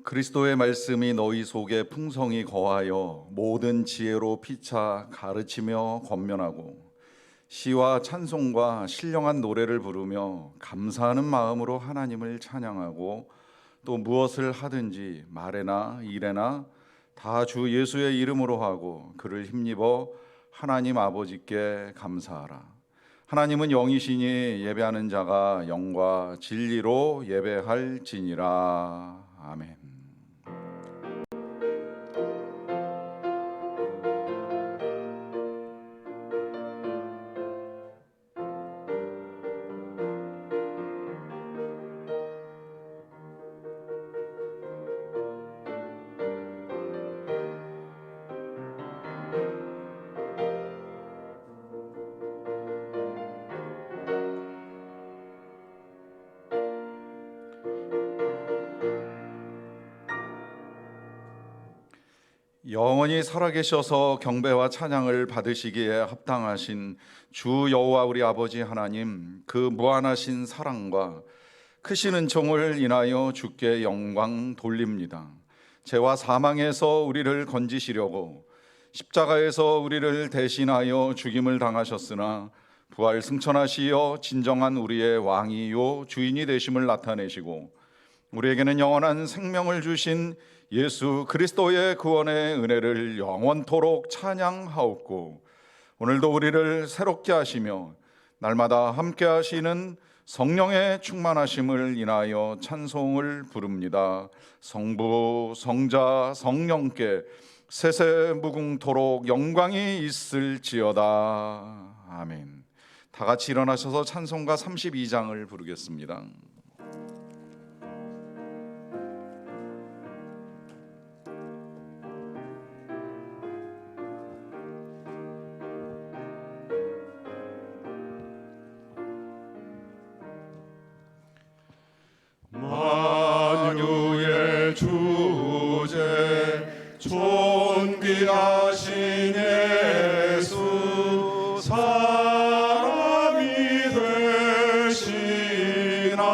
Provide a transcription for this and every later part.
그리스도의 말씀이 너희 속에 풍성히 거하여 모든 지혜로 피차 가르치며 권면하고 시와 찬송과 신령한 노래를 부르며 감사하는 마음으로 하나님을 찬양하고 또 무엇을 하든지 말에나 일에나 다 주 예수의 이름으로 하고 그를 힘입어 하나님 아버지께 감사하라. 하나님은 영이시니 예배하는 자가 영과 진리로 예배할지니라. 아멘. 영원히 살아계셔서 경배와 찬양을 받으시기에 합당하신 주 여호와 우리 아버지 하나님, 그 무한하신 사랑과 크신 은총을 인하여 주께 영광 돌립니다. 죄와 사망에서 우리를 건지시려고 십자가에서 우리를 대신하여 죽임을 당하셨으나 부활 승천하시어 진정한 우리의 왕이요 주인이 되심을 나타내시고 우리에게는 영원한 생명을 주신 예수 그리스도의 구원의 은혜를 영원토록 찬양하옵고, 오늘도 우리를 새롭게 하시며 날마다 함께 하시는 성령의 충만하심을 인하여 찬송을 부릅니다. 성부 성자 성령께 세세무궁토록 영광이 있을지어다. 아멘. 다 같이 일어나셔서 찬송가 32장을 부르겠습니다. 만유의 주제 존귀하신 예수 사람이 되신 하나님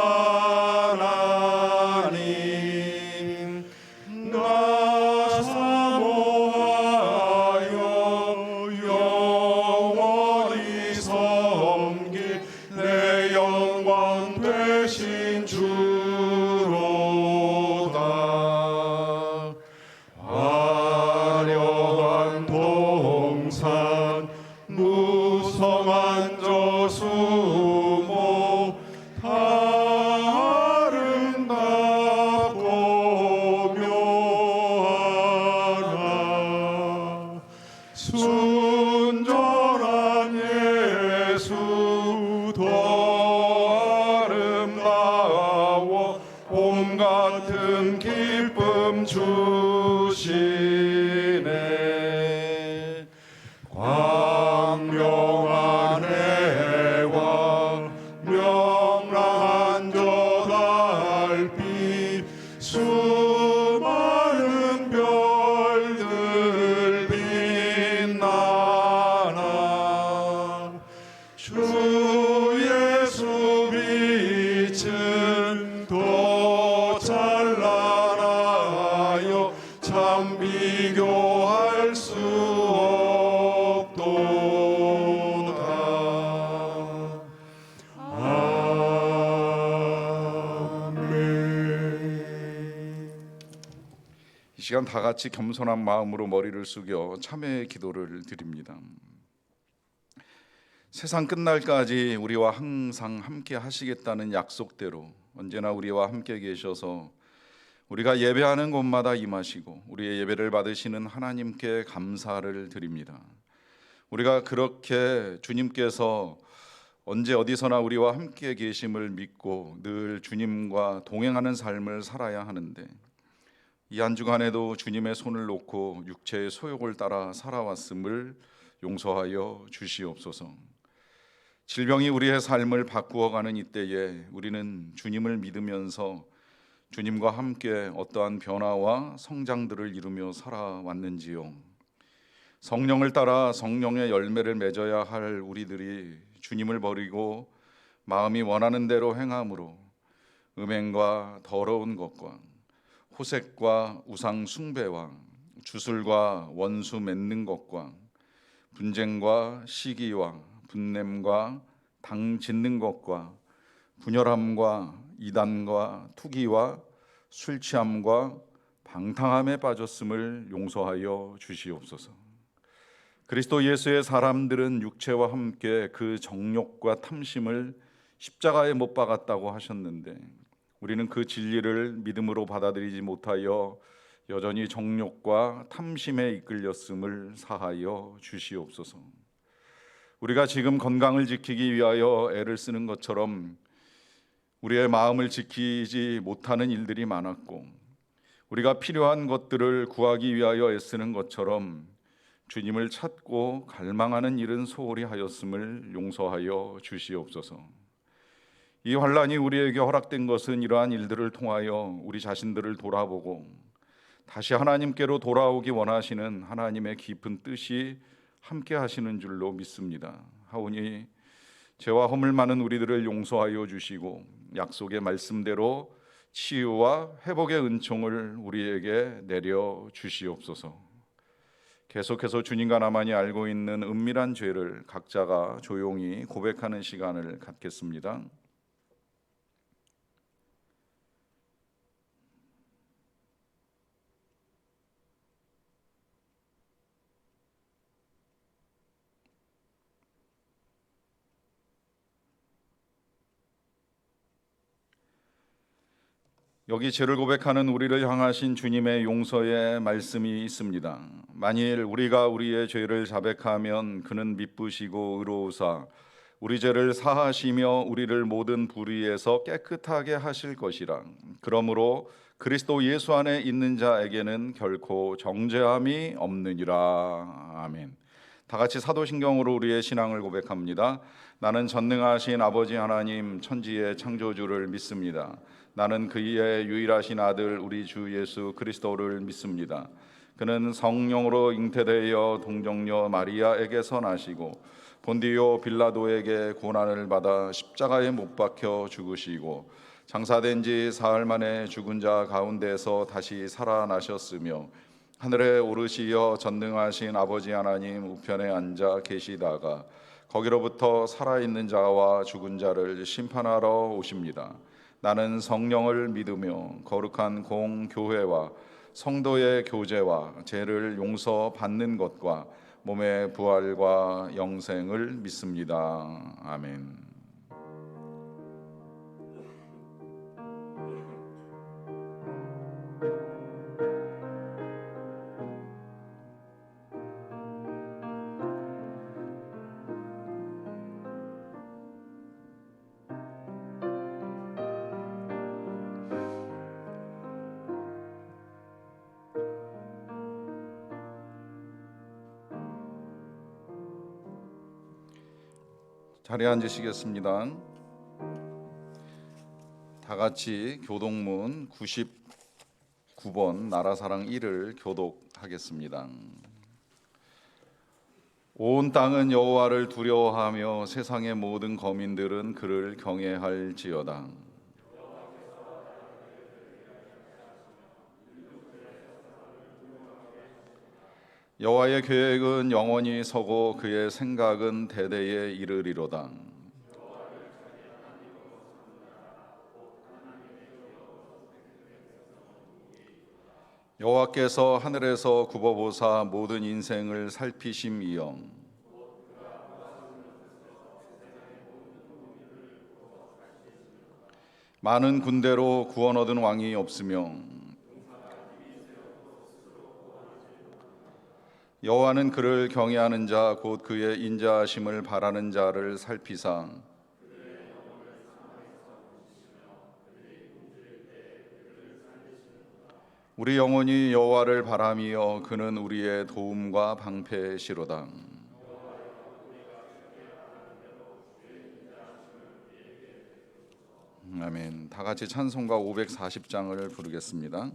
나 사모하여 영원히 섬길 내 영광 되신 주로다. 화려한 동산 무성한 저수목 다 아름답고 묘하라. 순전한 예수 더 아름다워 봄 같은 기쁨 주시네. 광명한 해와 명랑한 저 달빛 수많은 별들 빛나나 주 예수 빛은 더 찬란하여 참 비교할 수 없도다. 아멘. 이 시간 다 같이 겸손한 마음으로 머리를 숙여 참회의 기도를 드립니다. 세상 끝날까지 우리와 항상 함께 하시겠다는 약속대로 언제나 우리와 함께 계셔서 우리가 예배하는 곳마다 임하시고 우리의 예배를 받으시는 하나님께 감사를 드립니다. 우리가 그렇게 주님께서 언제 어디서나 우리와 함께 계심을 믿고 늘 주님과 동행하는 삶을 살아야 하는데, 이 한 주간에도 주님의 손을 놓고 육체의 소욕을 따라 살아왔음을 용서하여 주시옵소서. 질병이 우리의 삶을 바꾸어가는 이때에 우리는 주님을 믿으면서 주님과 함께 어떠한 변화와 성장들을 이루며 살아왔는지요. 성령을 따라 성령의 열매를 맺어야 할 우리들이 주님을 버리고 마음이 원하는 대로 행함으로 음행과 더러운 것과 호색과 우상 숭배와 주술과 원수 맺는 것과 분쟁과 시기와 분냄과 당 짓는 것과 분열함과 이단과 투기와 술 취함과 방탕함에 빠졌음을 용서하여 주시옵소서. 그리스도 예수의 사람들은 육체와 함께 그 정욕과 탐심을 십자가에 못 박았다고 하셨는데 우리는 그 진리를 믿음으로 받아들이지 못하여 여전히 정욕과 탐심에 이끌렸음을 사하여 주시옵소서. 우리가 지금 건강을 지키기 위하여 애를 쓰는 것처럼 우리의 마음을 지키지 못하는 일들이 많았고 우리가 필요한 것들을 구하기 위하여 애쓰는 것처럼 주님을 찾고 갈망하는 일은 소홀히 하였음을 용서하여 주시옵소서. 이 환란이 우리에게 허락된 것은 이러한 일들을 통하여 우리 자신들을 돌아보고 다시 하나님께로 돌아오기 원하시는 하나님의 깊은 뜻이 함께 하시는 줄로 믿습니다. 하오니 죄와 허물 많은 우리들을 용서하여 주시고 약속의 말씀대로 치유와 회복의 은총을 우리에게 내려 주시옵소서. 계속해서 주님과 나만이 알고 있는 은밀한 죄를 각자가 조용히 고백하는 시간을 갖겠습니다. 여기 죄를 고백하는 우리를 향하신 주님의 용서의 말씀이 있습니다. 만일 우리가 우리의 죄를 자백하면 그는 미쁘시고 의로우사 우리 죄를 사하시며 우리를 모든 불의에서 깨끗하게 하실 것이라. 그러므로 그리스도 예수 안에 있는 자에게는 결코 정죄함이 없느니라. 아멘. 다 같이 사도신경으로 우리의 신앙을 고백합니다. 나는 전능하신 아버지 하나님 천지의 창조주를 믿습니다. 나는 그의 유일하신 아들 우리 주 예수 그리스도를 믿습니다. 그는 성령으로 잉태되어 동정녀 마리아에게서 나시고 본디오 빌라도에게 고난을 받아 십자가에 못 박혀 죽으시고 장사된 지 사흘 만에 죽은 자 가운데서 다시 살아나셨으며 하늘에 오르시어 전능하신 아버지 하나님 우편에 앉아 계시다가 거기로부터 살아있는 자와 죽은 자를 심판하러 오십니다. 나는 성령을 믿으며 거룩한 공교회와 성도의 교제와 죄를 용서받는 것과 몸의 부활과 영생을 믿습니다. 아멘. 자리에 앉으시겠습니다. 다 같이 교독문 99번 나라사랑 1을 교독하겠습니다. 온 땅은 여호와를 두려워하며 세상의 모든 거민들은 그를 경외할지어다. 여호와의 계획은 영원히 서고 그의 생각은 대대에 이르리로다. 여호와께서 하늘에서 굽어보사 모든 인생을 살피심이여 많은 군대로 구원 얻은 왕이 없으며 여호와는 그를 경외하는 자 곧 그의 인자하심을 바라는 자를 살피사 우리 영혼이 여호와를 바라며 그는 우리의 도움과 방패시로다. 아멘. 다 같이 찬송가 540장을 부르겠습니다.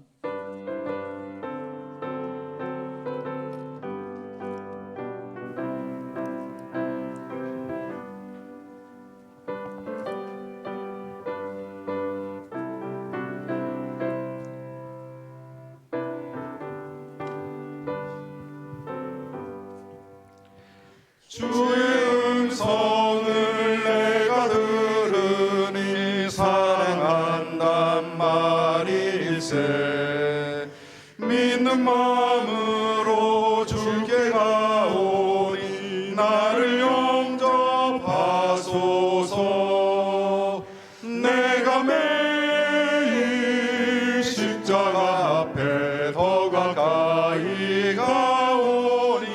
믿는 마음으로 주께 가오니 나를 영접하소서. 내가 매일 십자가 앞에 더 가까이 가오니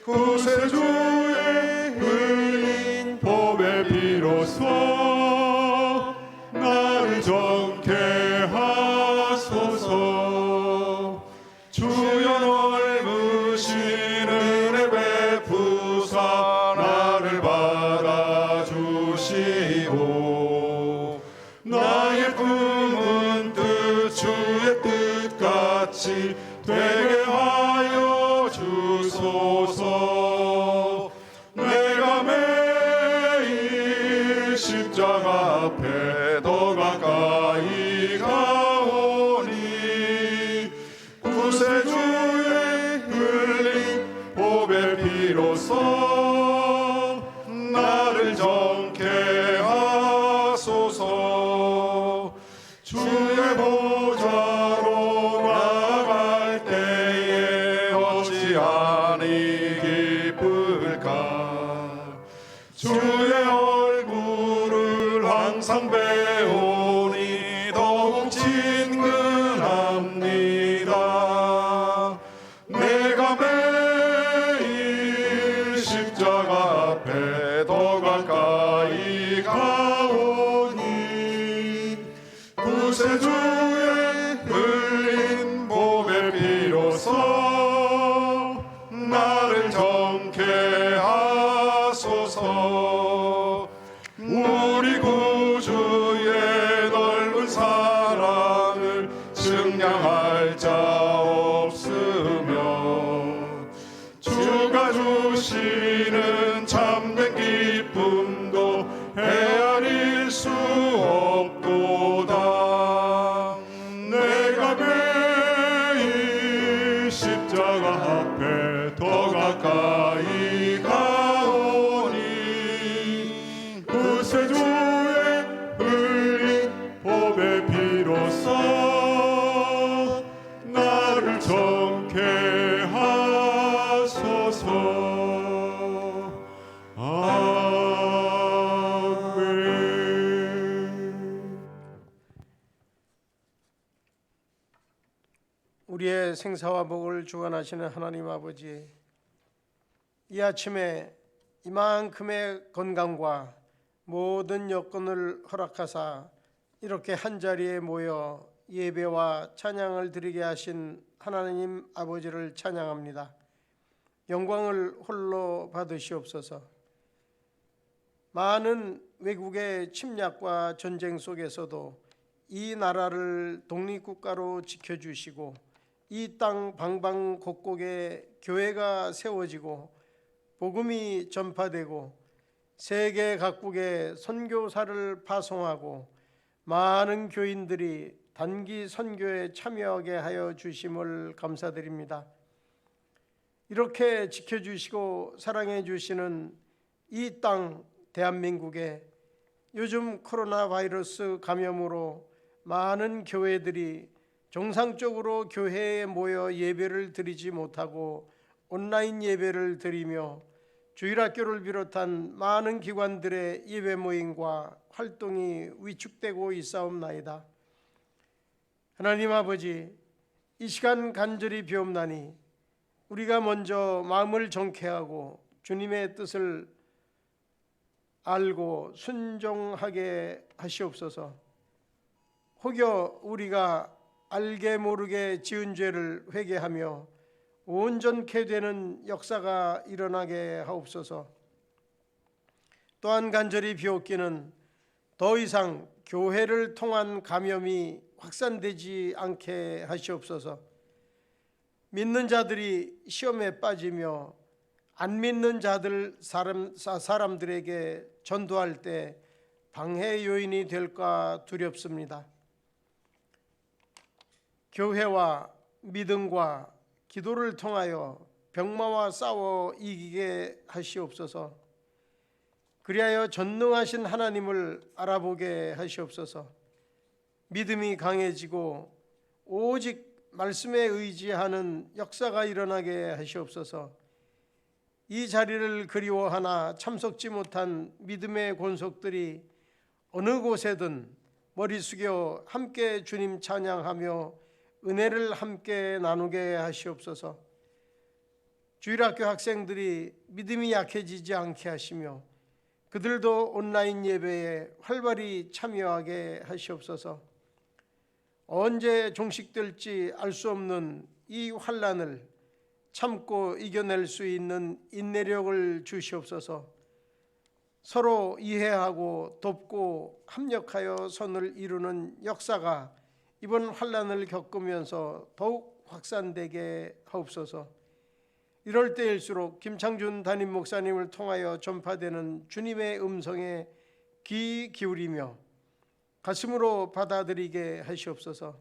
구세주의 흘린 보배 비로소 나를 정케 하소서. 주여 넓으신 은혜 베푸사 나를 받아주시고 나의 품은 뜻 주의 뜻같이 되게 하여 주소서. 내가 매일 십자가 앞에 더 가까이 가오니 구세주의 흘린 보배 비로소 나를 정케 하소서. 주의 보좌로 나아갈 때에 어찌하니 기쁠까. 주의 얼굴을 항상 배우니 더욱 친근합니다. 내가 매일 십자가 앞에 더 가까이 가오니 구세주의 흘린 보배 비로소 나를 정케 하소서. 우리 구주의 넓은 사랑을 증량할 자 없으며 주가 주시는 참된 기쁨도 헤아릴 수 없도다. 내가 매일 십자가 앞에 더 가까이 가오니 구세주의 흘린 보배 비로소 나를 정케 하소서. 아멘. 우리의 생사와 복을 주관하시는 하나님 아버지, 이 아침에 이만큼의 건강과 모든 여건을 허락하사 이렇게 한자리에 모여 예배와 찬양을 드리게 하신 하나님 아버지를 찬양합니다. 영광을 홀로 받으시옵소서. 많은 외국의 침략과 전쟁 속에서도 이 나라를 독립국가로 지켜주시고 이 땅 방방곡곡에 교회가 세워지고 복음이 전파되고 세계 각국에 선교사를 파송하고 많은 교인들이 단기 선교에 참여하게 하여 주심을 감사드립니다. 이렇게 지켜주시고 사랑해 주시는 이 땅 대한민국에 요즘 코로나 바이러스 감염으로 많은 교회들이 정상적으로 교회에 모여 예배를 드리지 못하고 온라인 예배를 드리며 주일학교를 비롯한 많은 기관들의 예배 모임과 활동이 위축되고 있사옵나이다. 하나님 아버지, 이 시간 간절히 비옵나니 우리가 먼저 마음을 정케하고 주님의 뜻을 알고 순종하게 하시옵소서. 혹여 우리가 알게 모르게 지은 죄를 회개하며 온전케 되는 역사가 일어나게 하옵소서. 또한 간절히 비옵기는 더 이상 교회를 통한 감염이 확산되지 않게 하시옵소서. 믿는 자들이 시험에 빠지며 안 믿는 자들 사람들에게 전도할 때 방해 요인이 될까 두렵습니다. 교회와 믿음과 기도를 통하여 병마와 싸워 이기게 하시옵소서. 그리하여 전능하신 하나님을 알아보게 하시옵소서. 믿음이 강해지고 오직 말씀에 의지하는 역사가 일어나게 하시옵소서. 이 자리를 그리워하나 참석지 못한 믿음의 권속들이 어느 곳에든 머리 숙여 함께 주님 찬양하며 은혜를 함께 나누게 하시옵소서. 주일학교 학생들이 믿음이 약해지지 않게 하시며 그들도 온라인 예배에 활발히 참여하게 하시옵소서. 언제 종식될지 알 수 없는 이 환난을 참고 이겨낼 수 있는 인내력을 주시옵소서. 서로 이해하고 돕고 협력하여 선을 이루는 역사가 이번 환난을 겪으면서 더욱 확산되게 하옵소서. 이럴 때일수록 김창준 담임 목사님을 통하여 전파되는 주님의 음성에 귀 기울이며 가슴으로 받아들이게 하시옵소서.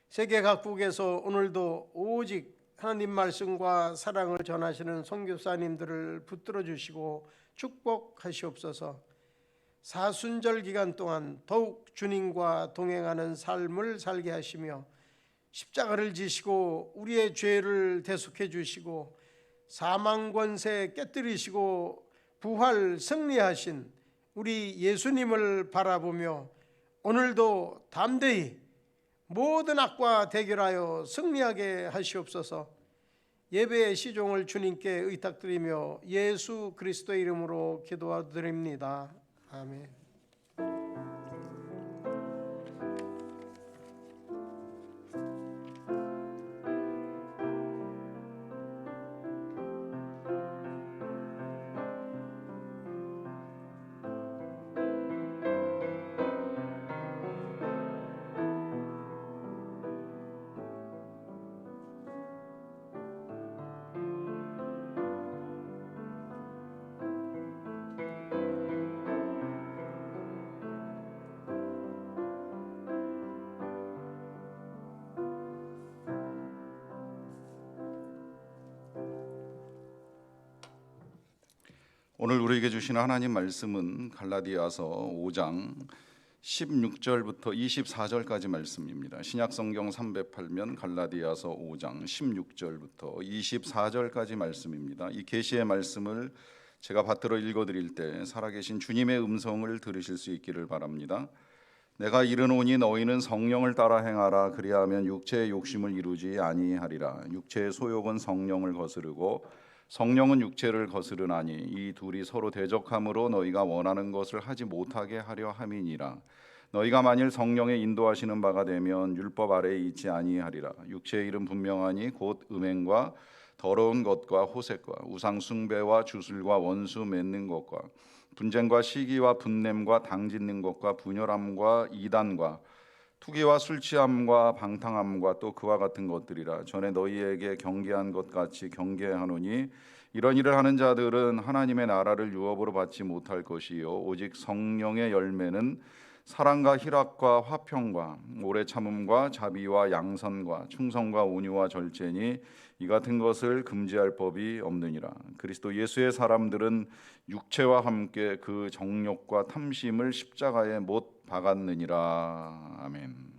세계 각국에서 오늘도 오직 하나님 말씀과 사랑을 전하시는 선교사님들을 붙들어 주시고 축복하시옵소서. 사순절 기간 동안 더욱 주님과 동행하는 삶을 살게 하시며 십자가를 지시고 우리의 죄를 대속해 주시고 사망 권세 깨뜨리시고 부활 승리하신 우리 예수님을 바라보며 오늘도 담대히 모든 악과 대결하여 승리하게 하시옵소서. 예배의 시종을 주님께 의탁드리며 예수 그리스도의 이름으로 기도드립니다. 아멘. 오늘 우리에게 주신 하나님 말씀은 갈라디아서 5장 16절부터 24절까지 말씀입니다. 신약성경 308면 갈라디아서 5장 16절부터 24절까지 말씀입니다. 이 계시의 말씀을 제가 받들어 읽어드릴 때 살아계신 주님의 음성을 들으실 수 있기를 바랍니다. 내가 이르노니 너희는 성령을 따라 행하라. 그리하면 육체의 욕심을 이루지 아니하리라. 육체의 소욕은 성령을 거스르고 성령은 육체를 거스르나니 이 둘이 서로 대적함으로 너희가 원하는 것을 하지 못하게 하려 함이니라. 너희가 만일 성령의 인도하시는 바가 되면 율법 아래에 있지 아니하리라. 육체의 일은 분명하니 곧 음행과 더러운 것과 호색과 우상 숭배와 주술과 원수 맺는 것과 분쟁과 시기와 분냄과 당짓는 것과 분열함과 이단과 투기와 술 취함과 방탕함과 또 그와 같은 것들이라. 전에 너희에게 경계한 것 같이 경계하노니 이런 일을 하는 자들은 하나님의 나라를 유업으로 받지 못할 것이요 오직 성령의 열매는 사랑과 희락과 화평과 오래 참음과 자비와 양선과 충성과 온유와 절제니 이 같은 것을 금지할 법이 없느니라. 그리스도 예수의 사람들은 육체와 함께 그 정욕과 탐심을 십자가에 못 박았느니라. 아멘.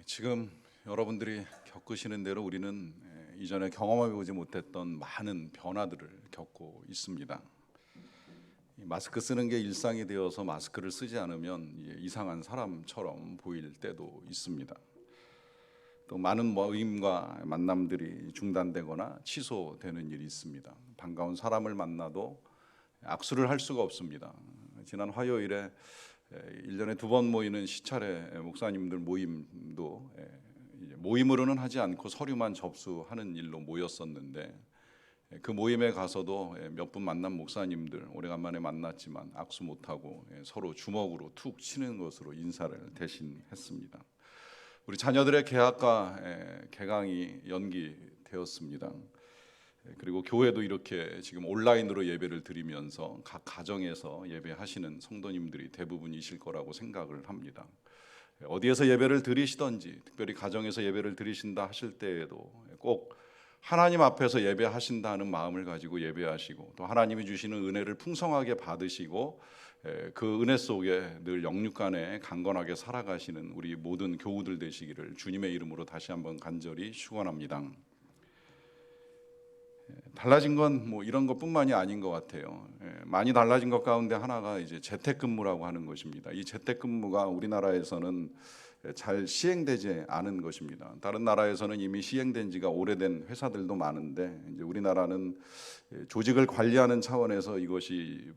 지금 여러분들이 겪으시는 대로 우리는 이전에 경험해 보지 못했던 많은 변화들을 겪고 있습니다. 이 마스크 쓰는 게 일상이 되어서 마스크를 쓰지 않으면 이상한 사람처럼 보일 때도 있습니다. 또 많은 모임과 만남들이 중단되거나 취소되는 일이 있습니다. 반가운 사람을 만나도 악수를 할 수가 없습니다. 지난 화요일에 1년에 2번 모이는 시찰회 목사님들 모임도 모임으로는 하지 않고 서류만 접수하는 일로 모였었는데, 그 모임에 가서도 몇 분 만난 목사님들 오래간만에 만났지만 악수 못하고 서로 주먹으로 툭 치는 것으로 인사를 대신했습니다. 우리 자녀들의 개학과 개강이 연기되었습니다. 그리고 교회도 이렇게 지금 온라인으로 예배를 드리면서 각 가정에서 예배하시는 성도님들이 대부분이실 거라고 생각을 합니다. 어디에서 예배를 드리시든지, 특별히 가정에서 예배를 드리신다 하실 때에도 꼭 하나님 앞에서 예배하신다는 마음을 가지고 예배하시고, 또 하나님이 주시는 은혜를 풍성하게 받으시고 그 은혜 속에 늘 영육간에 강건하게 살아가시는 우리 모든 교우들 되시기를 주님의 이름으로 다시 한번 간절히 축원합니다. 달라진 건 뭐 이런 것뿐만이 아닌 것 같아요. 많이 달라진 것 가운데 하나가 이제 재택근무라고 하는 것입니다. 이 재택근무가 우리나라에서는 잘 시행되지 않은 것입니다. 다른 나라에서는 이미 시행된 지가 오래된 회사들도 많은데, 이제 우리나라는 조직을 관리하는 차원에서 이것이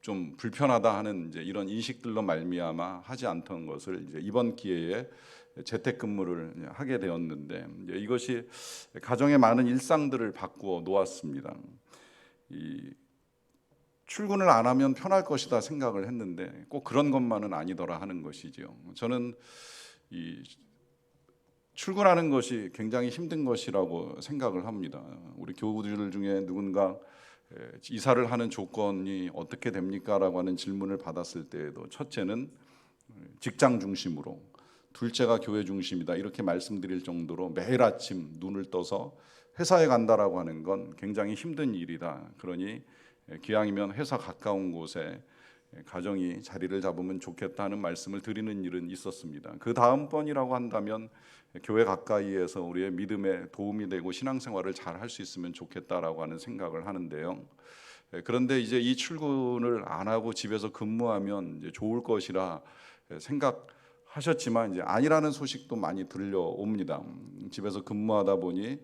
좀 불편하다 하는 이제 이런 인식들로 말미암아 하지 않던 것을 이제 이번 기회에 재택근무를 하게 되었는데, 이제 이것이 가정의 많은 일상들을 바꾸어 놓았습니다. 출근을 안 하면 편할 것이다 생각을 했는데 꼭 그런 것만은 아니더라 하는 것이죠. 저는 이 출근하는 것이 굉장히 힘든 것이라고 생각을 합니다. 우리 교우들 중에 누군가 이사를 하는 조건이 어떻게 됩니까? 라고 하는 질문을 받았을 때에도 첫째는 직장 중심으로, 둘째가 교회 중심이다 이렇게 말씀드릴 정도로 매일 아침 눈을 떠서 회사에 간다라고 하는 건 굉장히 힘든 일이다. 그러니 기왕이면 회사 가까운 곳에 가정이 자리를 잡으면 좋겠다는 말씀을 드리는 일은 있었습니다. 그 다음번이라고 한다면 교회 가까이에서 우리의 믿음에 도움이 되고 신앙생활을 잘 할 수 있으면 좋겠다라고 하는 생각을 하는데요. 그런데 이제 이 출근을 안 하고 집에서 근무하면 이제 좋을 것이라 생각하셨지만 이제 아니라는 소식도 많이 들려옵니다. 집에서 근무하다 보니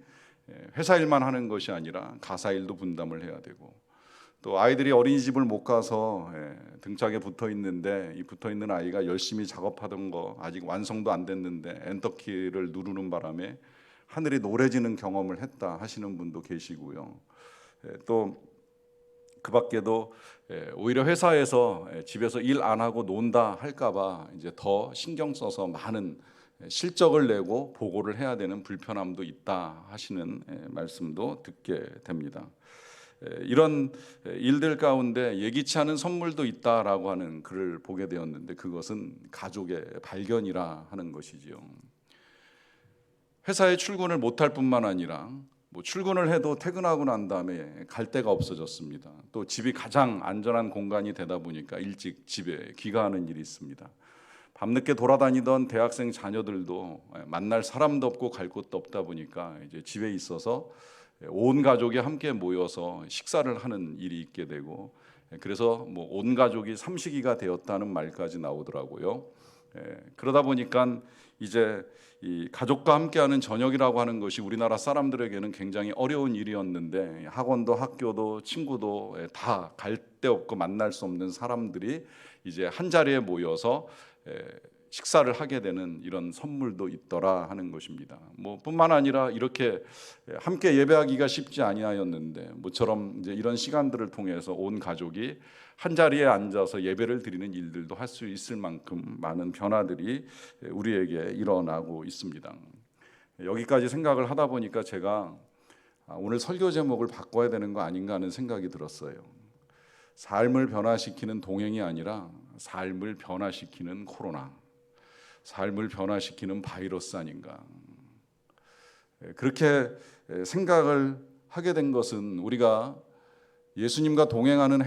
회사 일만 하는 것이 아니라 가사 일도 분담을 해야 되고, 또 아이들이 어린이집을 못 가서 등짝에 붙어 있는데 이 붙어 있는 아이가 열심히 작업하던 거 아직 완성도 안 됐는데 엔터키를 누르는 바람에 하늘이 노래지는 경험을 했다 하시는 분도 계시고요. 또 그 밖에도 오히려 회사에서 집에서 일 안 하고 논다 할까봐 이제 더 신경 써서 많은 실적을 내고 보고를 해야 되는 불편함도 있다 하시는 말씀도 듣게 됩니다. 이런 일들 가운데 예기치 않은 선물도 있다라고 하는 글을 보게 되었는데, 그것은 가족의 발견이라 하는 것이지요. 회사에 출근을 못할 뿐만 아니라 출근을 해도 퇴근하고 난 다음에 갈 데가 없어졌습니다. 또 집이 가장 안전한 공간이 되다 보니까 일찍 집에 귀가하는 일이 있습니다. 밤늦게 돌아다니던 대학생 자녀들도 만날 사람도 없고 갈 곳도 없다 보니까 이제 집에 있어서 온 가족이 함께 모여서 식사를 하는 일이 있게 되고, 그래서 온 가족이 삼식이가 되었다는 말까지 나오더라고요. 그러다 보니까 이제 이 가족과 함께하는 저녁이라고 하는 것이 우리나라 사람들에게는 굉장히 어려운 일이었는데, 학원도 학교도 친구도 다 갈 데 없고 만날 수 없는 사람들이 이제 한 자리에 모여서 식사를 하게 되는 이런 선물도 있더라 하는 것입니다. 뿐만 아니라 이렇게 함께 예배하기가 쉽지 아니하였는데 모처럼 이제 이런 시간들을 통해서 온 가족이 한 자리에 앉아서 예배를 드리는 일들도 할 수 있을 만큼 많은 변화들이 우리에게 일어나고 있습니다. 여기까지 생각을 하다 보니까 제가 오늘 설교 제목을 바꿔야 되는 거 아닌가 하는 생각이 들었어요. 삶을 변화시키는 동행이 아니라 삶을 변화시키는 코로나, 삶을 변화시키는 바이러스 아닌가. 그렇게 생각을 하게 된 것은 우리가 예수님과 동행하는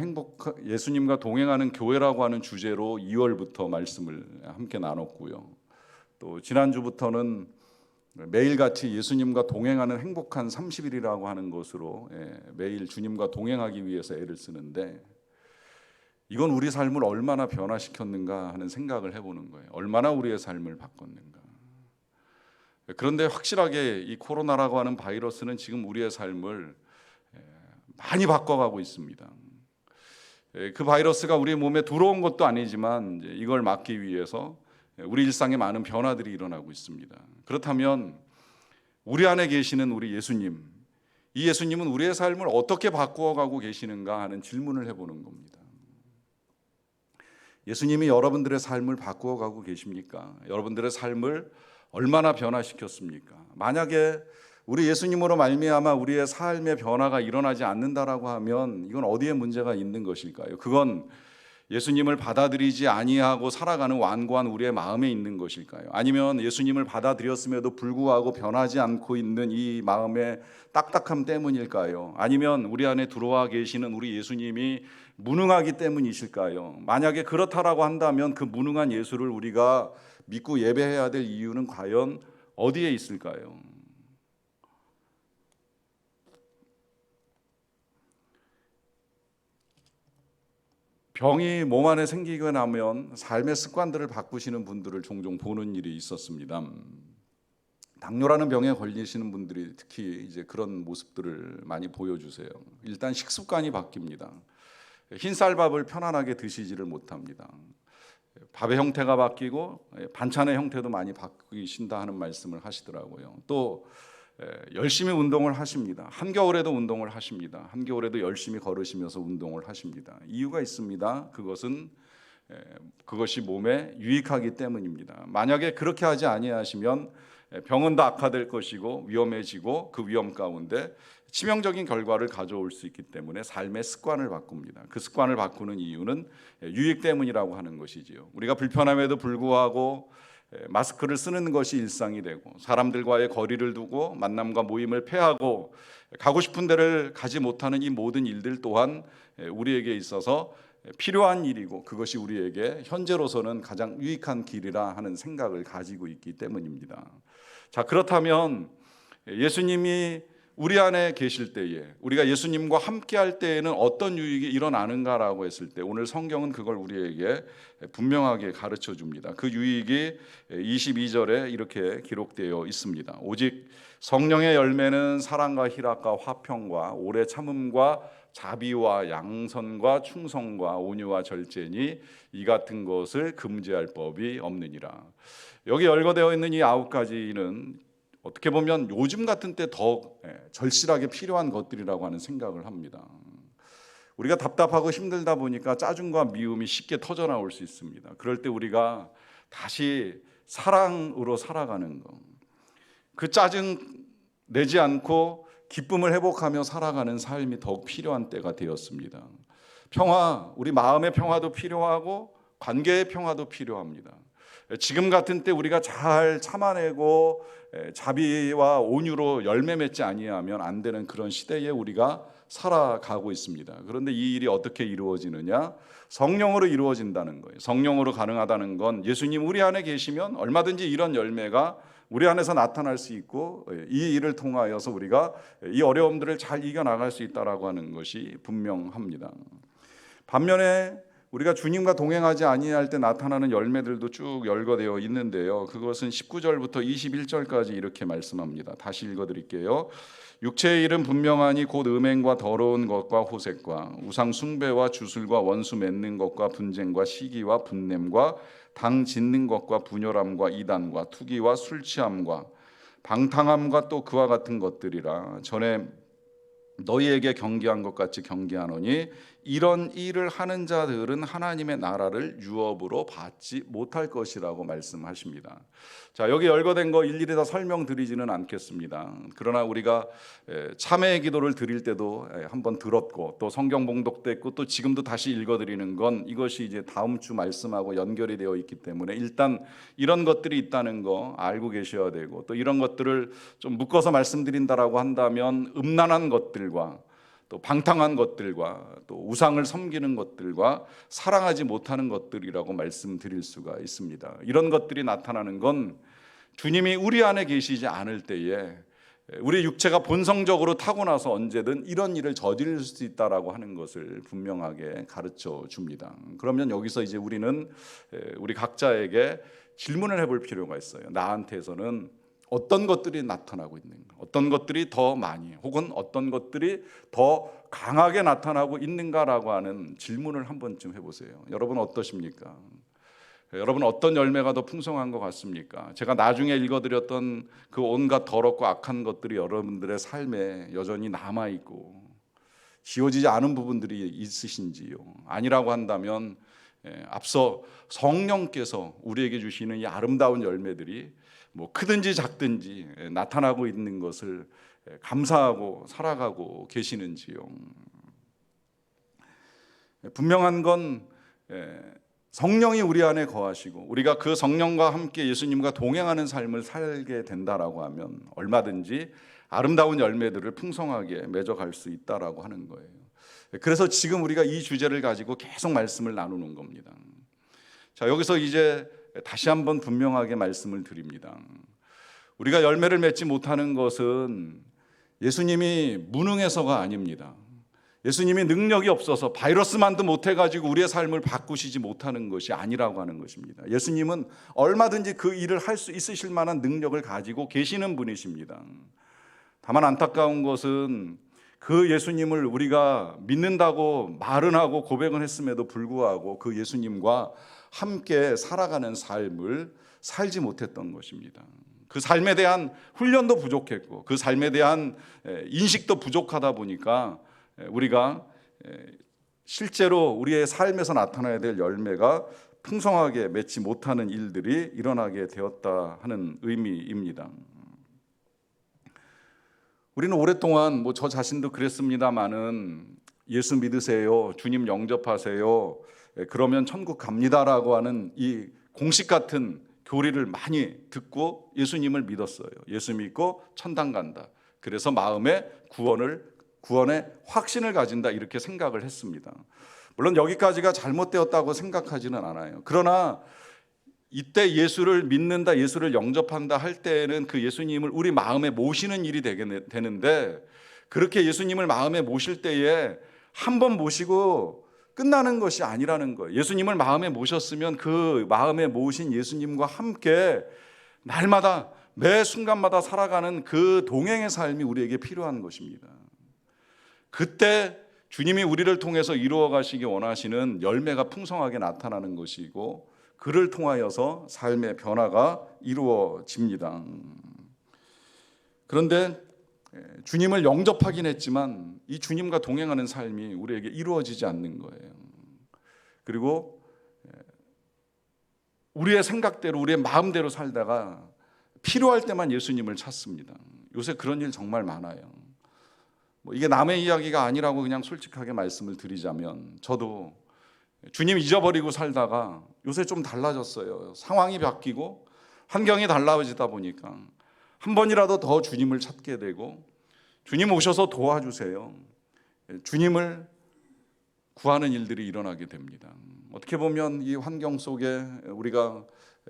교회라고 하는 주제로 2월부터 말씀을 함께 나눴고요. 또 지난주부터는 매일같이 예수님과 동행하는 행복한 30일이라고 하는 것으로 매일 주님과 동행하기 위해서 애를 쓰는데, 이건 우리 삶을 얼마나 변화시켰는가 하는 생각을 해보는 거예요. 얼마나 우리의 삶을 바꿨는가. 그런데 확실하게 이 코로나라고 하는 바이러스는 지금 우리의 삶을 많이 바꿔가고 있습니다. 그 바이러스가 우리 몸에 들어온 것도 아니지만 이걸 막기 위해서 우리 일상에 많은 변화들이 일어나고 있습니다. 그렇다면 우리 안에 계시는 우리 예수님, 이 예수님은 우리의 삶을 어떻게 바꾸어가고 계시는가 하는 질문을 해보는 겁니다. 예수님이 여러분들의 삶을 바꾸어가고 계십니까? 여러분들의 삶을 얼마나 변화시켰습니까? 만약에 우리 예수님으로 말미암아 우리의 삶의 변화가 일어나지 않는다라고 하면 이건 어디에 문제가 있는 것일까요? 그건 예수님을 받아들이지 아니하고 살아가는 완고한 우리의 마음에 있는 것일까요? 아니면 예수님을 받아들였음에도 불구하고 변하지 않고 있는 이 마음의 딱딱함 때문일까요? 아니면 우리 안에 들어와 계시는 우리 예수님이 무능하기 때문이실까요? 만약에 그렇다라고 한다면 그 무능한 예수를 우리가 믿고 예배해야 될 이유는 과연 어디에 있을까요? 병이 몸 안에 생기고 나면 삶의 습관들을 바꾸시는 분들을 종종 보는 일이 있었습니다. 당뇨라는 병에 걸리시는 분들이 특히 이제 그런 모습들을 많이 보여주세요. 일단 식습관이 바뀝니다. 흰쌀밥을 편안하게 드시지를 못합니다. 밥의 형태가 바뀌고 반찬의 형태도 많이 바뀌신다 하는 말씀을 하시더라고요. 또 열심히 운동을 하십니다. 한겨울에도 운동을 하십니다. 한겨울에도 열심히 걸으시면서 운동을 하십니다. 이유가 있습니다. 그것이 몸에 유익하기 때문입니다. 만약에 그렇게 하지 아니하시면 병은 더 악화될 것이고 위험해지고 그 위험 가운데 치명적인 결과를 가져올 수 있기 때문에 삶의 습관을 바꿉니다. 그 습관을 바꾸는 이유는 유익 때문이라고 하는 것이지요. 우리가 불편함에도 불구하고 마스크를 쓰는 것이 일상이 되고 사람들과의 거리를 두고 만남과 모임을 폐하고 가고 싶은 데를 가지 못하는 이 모든 일들 또한 우리에게 있어서 필요한 일이고 그것이 우리에게 현재로서는 가장 유익한 길이라 하는 생각을 가지고 있기 때문입니다. 자, 그렇다면 예수님이 우리 안에 계실 때에 우리가 예수님과 함께 할 때에는 어떤 유익이 일어나는가라고 했을 때 오늘 성경은 그걸 우리에게 분명하게 가르쳐 줍니다. 그 유익이 22절에 이렇게 기록되어 있습니다. 오직 성령의 열매는 사랑과 희락과 화평과 오래 참음과 자비와 양선과 충성과 온유와 절제니 이 같은 것을 금지할 법이 없느니라. 여기 열거되어 있는 이 9가지는 어떻게 보면 요즘 같은 때 더 절실하게 필요한 것들이라고 하는 생각을 합니다. 우리가 답답하고 힘들다 보니까 짜증과 미움이 쉽게 터져나올 수 있습니다. 그럴 때 우리가 다시 사랑으로 살아가는 것, 그 짜증 내지 않고 기쁨을 회복하며 살아가는 삶이 더욱 필요한 때가 되었습니다. 평화, 우리 마음의 평화도 필요하고 관계의 평화도 필요합니다. 지금 같은 때 우리가 잘 참아내고 자비와 온유로 열매 맺지 아니하면 안 되는 그런 시대에 우리가 살아가고 있습니다. 그런데 이 일이 어떻게 이루어지느냐? 성령으로 이루어진다는 거예요. 성령으로 가능하다는 건 예수님 우리 안에 계시면 얼마든지 이런 열매가 우리 안에서 나타날 수 있고 이 일을 통하여서 우리가 이 어려움들을 잘 이겨나갈 수 있다라고 하는 것이 분명합니다. 반면에 우리가 주님과 동행하지 아니할 때 나타나는 열매들도 쭉 열거되어 있는데요. 그것은 19절부터 21절까지 이렇게 말씀합니다. 다시 읽어드릴게요. 육체의 일은 분명하니 곧 음행과 더러운 것과 호색과 우상 숭배와 주술과 원수 맺는 것과 분쟁과 시기와 분냄과 당 짓는 것과 분열함과 이단과 투기와 술 취함과 방탕함과 또 그와 같은 것들이라. 전에 너희에게 경계한 것 같이 경계하노니 이런 일을 하는 자들은 하나님의 나라를 유업으로 받지 못할 것이라고 말씀하십니다. 자, 여기 열거된 거 일일이 다 설명드리지는 않겠습니다. 그러나 우리가 참회의 기도를 드릴 때도 한번 들었고 또 성경 봉독됐고 또 지금도 다시 읽어드리는 건 이것이 이제 다음 주 말씀하고 연결이 되어 있기 때문에 일단 이런 것들이 있다는 거 알고 계셔야 되고, 또 이런 것들을 좀 묶어서 말씀드린다라고 한다면 음란한 것들과 또 방탕한 것들과 또 우상을 섬기는 것들과 사랑하지 못하는 것들이라고 말씀드릴 수가 있습니다. 이런 것들이 나타나는 건 주님이 우리 안에 계시지 않을 때에 우리 육체가 본성적으로 타고나서 언제든 이런 일을 저지를 수 있다라고 하는 것을 분명하게 가르쳐 줍니다. 그러면 여기서 이제 우리는 우리 각자에게 질문을 해볼 필요가 있어요. 나한테서는 어떤 것들이 나타나고 있는가? 어떤 것들이 더 많이 혹은 어떤 것들이 더 강하게 나타나고 있는가라고 하는 질문을 한 번쯤 해보세요. 여러분 어떠십니까? 여러분 어떤 열매가 더 풍성한 것 같습니까? 제가 나중에 읽어드렸던 그 온갖 더럽고 악한 것들이 여러분들의 삶에 여전히 남아있고 지워지지 않은 부분들이 있으신지요? 아니라고 한다면 앞서 성령께서 우리에게 주시는 이 아름다운 열매들이 뭐 크든지 작든지 나타나고 있는 것을 감사하고 살아가고 계시는지요? 분명한 건 성령이 우리 안에 거하시고 우리가 그 성령과 함께 예수님과 동행하는 삶을 살게 된다라고 하면 얼마든지 아름다운 열매들을 풍성하게 맺어갈 수 있다라고 하는 거예요. 그래서 지금 우리가 이 주제를 가지고 계속 말씀을 나누는 겁니다. 자, 여기서 이제 다시 한번 분명하게 말씀을 드립니다. 우리가 열매를 맺지 못하는 것은 예수님이 무능해서가 아닙니다. 예수님이 능력이 없어서 바이러스만도 못해가지고 우리의 삶을 바꾸시지 못하는 것이 아니라고 하는 것입니다. 예수님은 얼마든지 그 일을 할 수 있으실 만한 능력을 가지고 계시는 분이십니다. 다만 안타까운 것은 그 예수님을 우리가 믿는다고 말은 하고 고백은 했음에도 불구하고 그 예수님과 함께 살아가는 삶을 살지 못했던 것입니다. 그 삶에 대한 훈련도 부족했고 그 삶에 대한 인식도 부족하다 보니까 우리가 실제로 우리의 삶에서 나타나야 될 열매가 풍성하게 맺지 못하는 일들이 일어나게 되었다 하는 의미입니다. 우리는 오랫동안 저 자신도 그랬습니다마는 예수 믿으세요, 주님 영접하세요, 그러면 천국 갑니다라고 하는 이 공식 같은 교리를 많이 듣고 예수님을 믿었어요. 예수 믿고 천당 간다. 그래서 마음에 구원의 확신을 가진다 이렇게 생각을 했습니다. 물론 여기까지가 잘못되었다고 생각하지는 않아요. 그러나 이때 예수를 믿는다, 예수를 영접한다 할 때에는 그 예수님을 우리 마음에 모시는 일이 되는데 그렇게 예수님을 마음에 모실 때에 한 번 모시고 끝나는 것이 아니라는 거예요. 예수님을 마음에 모셨으면 그 마음에 모신 예수님과 함께 날마다 매 순간마다 살아가는 그 동행의 삶이 우리에게 필요한 것입니다. 그때 주님이 우리를 통해서 이루어 가시기 원하시는 열매가 풍성하게 나타나는 것이고 그를 통하여서 삶의 변화가 이루어집니다. 그런데 주님을 영접하긴 했지만 이 주님과 동행하는 삶이 우리에게 이루어지지 않는 거예요. 그리고 우리의 생각대로 우리의 마음대로 살다가 필요할 때만 예수님을 찾습니다. 요새 그런 일 정말 많아요. 이게 남의 이야기가 아니라고 그냥 솔직하게 말씀을 드리자면 저도 주님 잊어버리고 살다가 요새 좀 달라졌어요. 상황이 바뀌고 환경이 달라지다 보니까 한 번이라도 더 주님을 찾게 되고 주님 오셔서 도와주세요, 주님을 구하는 일들이 일어나게 됩니다. 어떻게 보면 이 환경 속에 우리가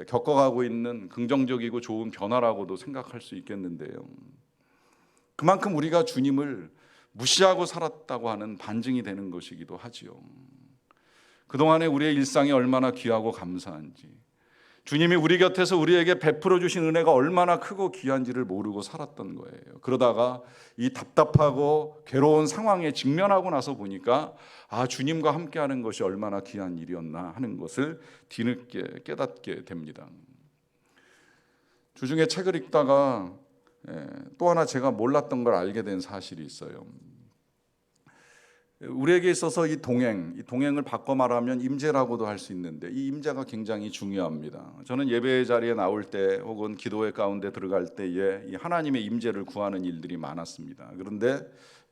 겪어가고 있는 긍정적이고 좋은 변화라고도 생각할 수 있겠는데요. 그만큼 우리가 주님을 무시하고 살았다고 하는 반증이 되는 것이기도 하지요. 그동안에 우리의 일상이 얼마나 귀하고 감사한지, 주님이 우리 곁에서 우리에게 베풀어 주신 은혜가 얼마나 크고 귀한지를 모르고 살았던 거예요. 그러다가 이 답답하고 괴로운 상황에 직면하고 나서 보니까 주님과 함께하는 것이 얼마나 귀한 일이었나 하는 것을 뒤늦게 깨닫게 됩니다. 주중에 책을 읽다가 또 하나 제가 몰랐던 걸 알게 된 사실이 있어요. 우리에게 있어서 이 동행을 바꿔 말하면 임재라고도 할 수 있는데 이 임재가 굉장히 중요합니다. 저는 예배의 자리에 나올 때 혹은 기도회 가운데 들어갈 때에 이 하나님의 임재를 구하는 일들이 많았습니다. 그런데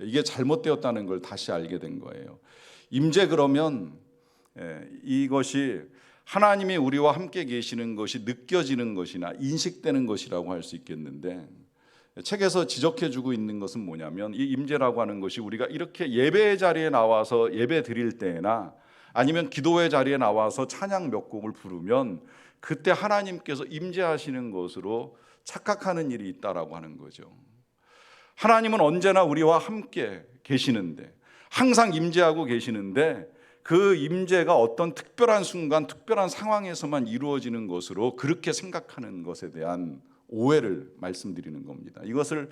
이게 잘못되었다는 걸 다시 알게 된 거예요. 임재 그러면 이것이 하나님이 우리와 함께 계시는 것이 느껴지는 것이나 인식되는 것이라고 할 수 있겠는데, 책에서 지적해주고 있는 것은 뭐냐면 이 임재라고 하는 것이 우리가 이렇게 예배의 자리에 나와서 예배 드릴 때나 아니면 기도의 자리에 나와서 찬양 몇 곡을 부르면 그때 하나님께서 임재하시는 것으로 착각하는 일이 있다라고 하는 거죠. 하나님은 언제나 우리와 함께 계시는데, 항상 임재하고 계시는데, 그 임재가 어떤 특별한 순간, 특별한 상황에서만 이루어지는 것으로 그렇게 생각하는 것에 대한 오해를 말씀드리는 겁니다. 이것을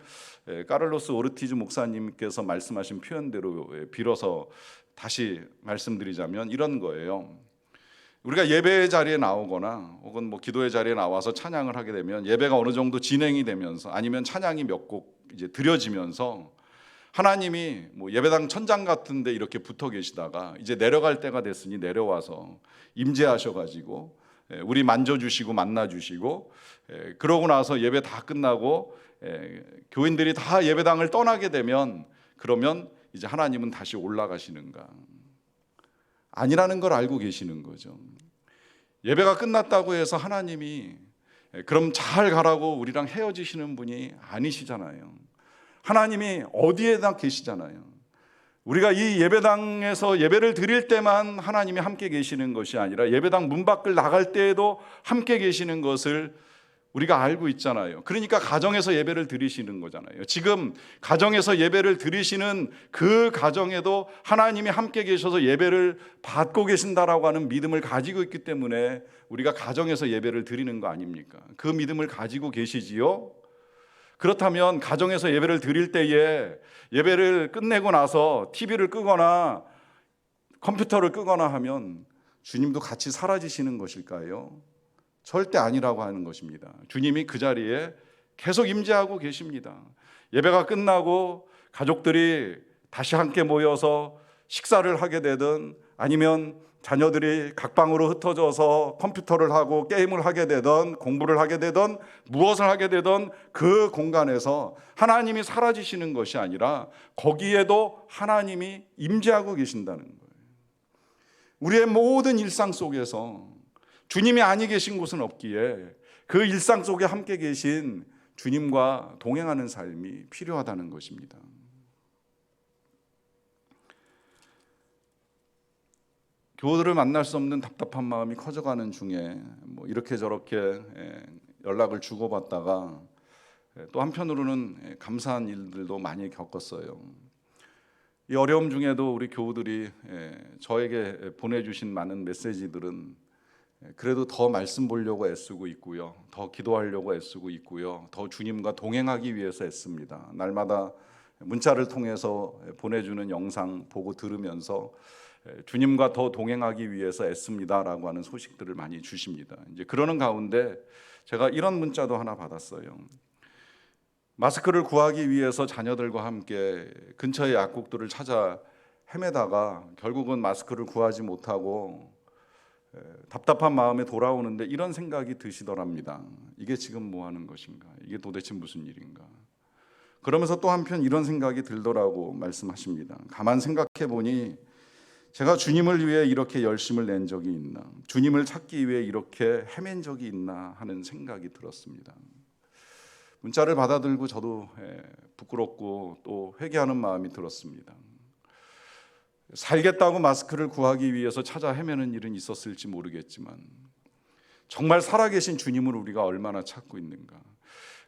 까를로스 오르티즈 목사님께서 말씀하신 표현대로 빌어서 다시 말씀드리자면 이런 거예요. 우리가 예배의 자리에 나오거나 혹은 뭐 기도의 자리에 나와서 찬양을 하게 되면 예배가 어느 정도 진행이 되면서 아니면 찬양이 몇 곡 이제 드려지면서 하나님이 뭐 예배당 천장 같은데 이렇게 붙어 계시다가 이제 내려갈 때가 됐으니 내려와서 임재하셔가지고 우리 만져주시고 만나주시고, 그러고 나서 예배 다 끝나고 교인들이 다 예배당을 떠나게 되면 그러면 이제 하나님은 다시 올라가시는가? 아니라는 걸 알고 계시는 거죠. 예배가 끝났다고 해서 하나님이 그럼 잘 가라고 우리랑 헤어지시는 분이 아니시잖아요. 하나님이 어디에다 계시잖아요. 우리가 이 예배당에서 예배를 드릴 때만 하나님이 함께 계시는 것이 아니라 예배당 문 밖을 나갈 때에도 함께 계시는 것을 우리가 알고 있잖아요. 그러니까 가정에서 예배를 드리시는 거잖아요. 지금 가정에서 예배를 드리시는 그 가정에도 하나님이 함께 계셔서 예배를 받고 계신다라고 하는 믿음을 가지고 있기 때문에 우리가 가정에서 예배를 드리는 거 아닙니까? 그 믿음을 가지고 계시지요? 그렇다면 가정에서 예배를 드릴 때에 예배를 끝내고 나서 TV를 끄거나 컴퓨터를 끄거나 하면 주님도 같이 사라지시는 것일까요? 절대 아니라고 하는 것입니다. 주님이 그 자리에 계속 임재하고 계십니다. 예배가 끝나고 가족들이 다시 함께 모여서 식사를 하게 되든 아니면 자녀들이 각 방으로 흩어져서 컴퓨터를 하고 게임을 하게 되든 공부를 하게 되든 무엇을 하게 되든 그 공간에서 하나님이 사라지시는 것이 아니라 거기에도 하나님이 임재하고 계신다는 거예요. 우리의 모든 일상 속에서 주님이 아니 계신 곳은 없기에 그 일상 속에 함께 계신 주님과 동행하는 삶이 필요하다는 것입니다. 교우들을 만날 수 없는 답답한 마음이 커져가는 중에 뭐 이렇게 저렇게 연락을 주고받다가 또 한편으로는 감사한 일들도 많이 겪었어요. 이 어려움 중에도 우리 교우들이 저에게 보내주신 많은 메시지들은 그래도 더 말씀 보려고 애쓰고 있고요, 더 기도하려고 애쓰고 있고요, 더 주님과 동행하기 위해서 애씁니다. 날마다 문자를 통해서 보내주는 영상 보고 들으면서 주님과 더 동행하기 위해서 애씁니다라고 하는 소식들을 많이 주십니다. 이제 그러는 가운데 제가 이런 문자도 하나 받았어요. 마스크를 구하기 위해서 자녀들과 함께 근처의 약국들을 찾아 헤매다가 결국은 마스크를 구하지 못하고 답답한 마음에 돌아오는데 이런 생각이 드시더랍니다. 이게 지금 뭐 하는 것인가? 이게 도대체 무슨 일인가? 그러면서 또 한편 이런 생각이 들더라고 말씀하십니다. 가만 생각해 보니 제가 주님을 위해 이렇게 열심을 낸 적이 있나? 주님을 찾기 위해 이렇게 헤맨 적이 있나 하는 생각이 들었습니다. 문자를 받아들고 저도 부끄럽고 또 회개하는 마음이 들었습니다. 살겠다고 마스크를 구하기 위해서 찾아 헤매는 일은 있었을지 모르겠지만 정말 살아계신 주님을 우리가 얼마나 찾고 있는가?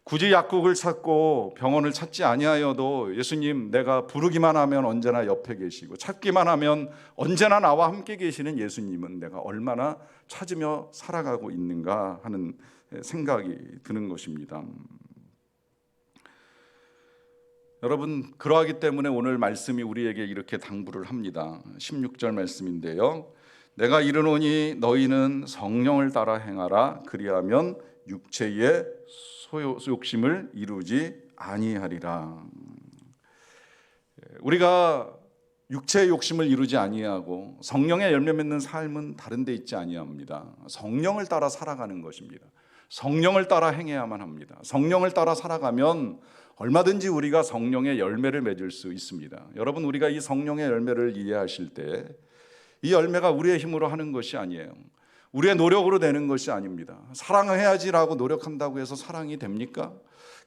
굳이 약국을 찾고 병원을 찾지 아니하여도 예수님, 내가 부르기만 하면 언제나 옆에 계시고 찾기만 하면 언제나 나와 함께 계시는 예수님은 내가 얼마나 찾으며 살아가고 있는가 하는 생각이 드는 것입니다. 여러분, 그러하기 때문에 오늘 말씀이 우리에게 이렇게 당부를 합니다. 16절 말씀인데요, 내가 이르노니 너희는 성령을 따라 행하라. 그리하면 육체의 소욕심을 이루지 아니하리라. 우리가 육체의 욕심을 이루지 아니하고 성령의 열매 맺는 삶은 다른 데 있지 아니합니다. 성령을 따라 살아가는 것입니다. 성령을 따라 행해야만 합니다. 성령을 따라 살아가면 얼마든지 우리가 성령의 열매를 맺을 수 있습니다. 여러분, 우리가 이 성령의 열매를 이해하실 때 이 열매가 우리의 힘으로 하는 것이 아니에요. 우리의 노력으로 되는 것이 아닙니다. 사랑해야지라고 노력한다고 해서 사랑이 됩니까?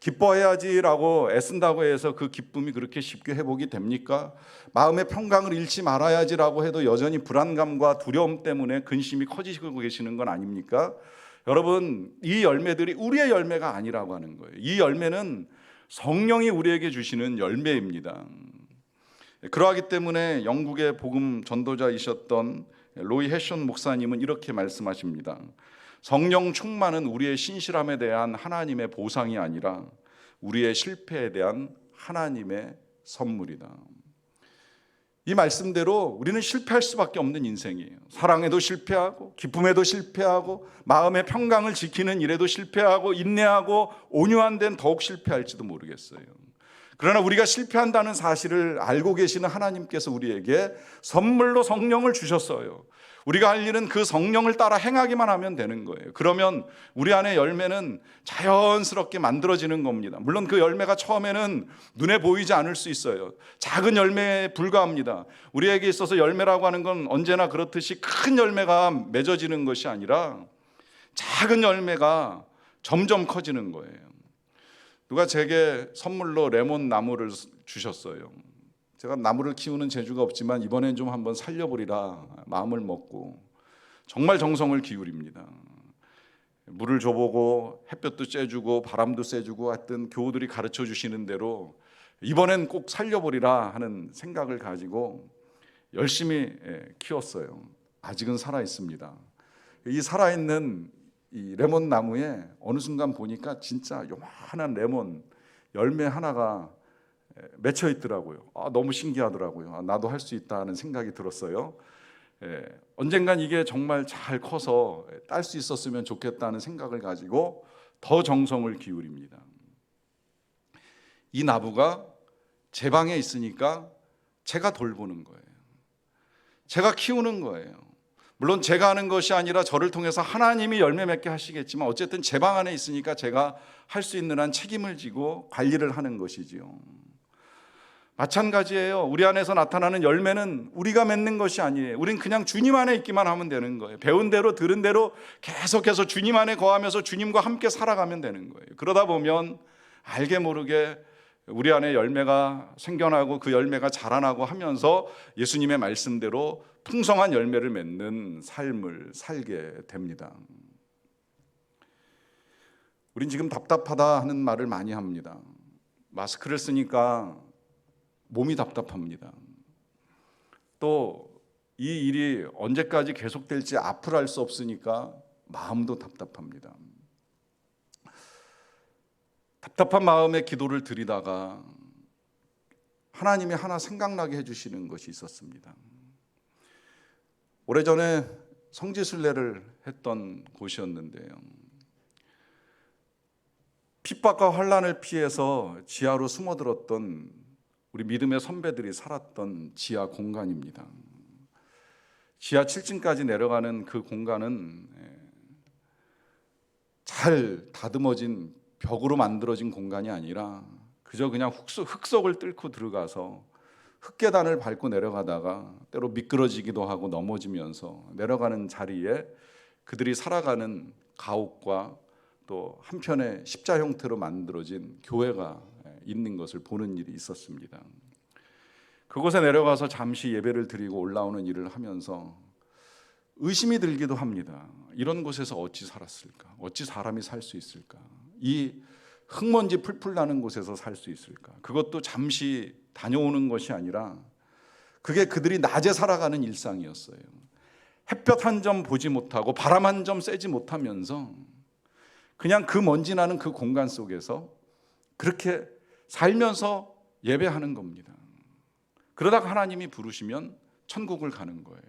기뻐해야지라고 애쓴다고 해서 그 기쁨이 그렇게 쉽게 회복이 됩니까? 마음의 평강을 잃지 말아야지라고 해도 여전히 불안감과 두려움 때문에 근심이 커지시고 계시는 건 아닙니까? 여러분, 이 열매들이 우리의 열매가 아니라고 하는 거예요. 이 열매는 성령이 우리에게 주시는 열매입니다. 그러하기 때문에 영국의 복음 전도자이셨던 로이 해션 목사님은 이렇게 말씀하십니다. 성령 충만은 우리의 신실함에 대한 하나님의 보상이 아니라 우리의 실패에 대한 하나님의 선물이다. 이 말씀대로 우리는 실패할 수밖에 없는 인생이에요. 사랑에도 실패하고 기쁨에도 실패하고 마음의 평강을 지키는 일에도 실패하고 인내하고 온유한 데는 더욱 실패할지도 모르겠어요. 그러나 우리가 실패한다는 사실을 알고 계시는 하나님께서 우리에게 선물로 성령을 주셨어요. 우리가 할 일은 그 성령을 따라 행하기만 하면 되는 거예요. 그러면 우리 안에 열매는 자연스럽게 만들어지는 겁니다. 물론 그 열매가 처음에는 눈에 보이지 않을 수 있어요. 작은 열매에 불과합니다. 우리에게 있어서 열매라고 하는 건 언제나 그렇듯이 큰 열매가 맺어지는 것이 아니라 작은 열매가 점점 커지는 거예요. 누가 제게 선물로 레몬 나무를 주셨어요. 제가 나무를 키우는 재주가 없지만 이번엔 좀 한번 살려보리라 마음을 먹고 정말 정성을 기울입니다. 물을 줘보고 햇볕도 쬐주고 바람도 쐬주고 하여튼 교우들이 가르쳐 주시는 대로 이번엔 꼭 살려보리라 하는 생각을 가지고 열심히 키웠어요. 아직은 살아있습니다. 이 살아있는 이 레몬 나무에 어느 순간 보니까 진짜 요만한 레몬 열매 하나가 맺혀 있더라고요. 너무 신기하더라고요. 나도 할 수 있다 하는 생각이 들었어요. 언젠간 이게 정말 잘 커서 딸 수 있었으면 좋겠다는 생각을 가지고 더 정성을 기울입니다. 이 나무가 제 방에 있으니까 제가 돌보는 거예요. 제가 키우는 거예요. 물론 제가 하는 것이 아니라 저를 통해서 하나님이 열매 맺게 하시겠지만 어쨌든 제 방 안에 있으니까 제가 할 수 있는 한 책임을 지고 관리를 하는 것이지요. 마찬가지예요. 우리 안에서 나타나는 열매는 우리가 맺는 것이 아니에요. 우린 그냥 주님 안에 있기만 하면 되는 거예요. 배운 대로 들은 대로 계속해서 주님 안에 거하면서 주님과 함께 살아가면 되는 거예요. 그러다 보면 알게 모르게 우리 안에 열매가 생겨나고 그 열매가 자라나고 하면서 예수님의 말씀대로 풍성한 열매를 맺는 삶을 살게 됩니다. 우린 지금 답답하다 하는 말을 많이 합니다. 마스크를 쓰니까 몸이 답답합니다. 또 이 일이 언제까지 계속될지 앞을 알 수 없으니까 마음도 답답합니다. 답답한 마음에 기도를 드리다가 하나님이 하나 생각나게 해주시는 것이 있었습니다. 오래전에 성지순례를 했던 곳이었는데요. 핍박과 환난을 피해서 지하로 숨어들었던 우리 믿음의 선배들이 살았던 지하 공간입니다. 지하 7층까지 내려가는 그 공간은 잘 다듬어진 벽으로 만들어진 공간이 아니라 그저 그냥 흙속을 뚫고 들어가서 흙계단을 밟고 내려가다가 때로 미끄러지기도 하고 넘어지면서 내려가는 자리에 그들이 살아가는 가옥과 또 한편에 십자 형태로 만들어진 교회가 있는 것을 보는 일이 있었습니다. 그곳에 내려가서 잠시 예배를 드리고 올라오는 일을 하면서 의심이 들기도 합니다. 이런 곳에서 어찌 살았을까? 어찌 사람이 살 수 있을까? 이 흙먼지 풀풀 나는 곳에서 살 수 있을까? 그것도 잠시 다녀오는 것이 아니라 그게 그들이 낮에 살아가는 일상이었어요. 햇볕 한 점 보지 못하고 바람 한 점 쐬지 못하면서 그냥 그 먼지 나는 그 공간 속에서 그렇게 살면서 예배하는 겁니다. 그러다가 하나님이 부르시면 천국을 가는 거예요.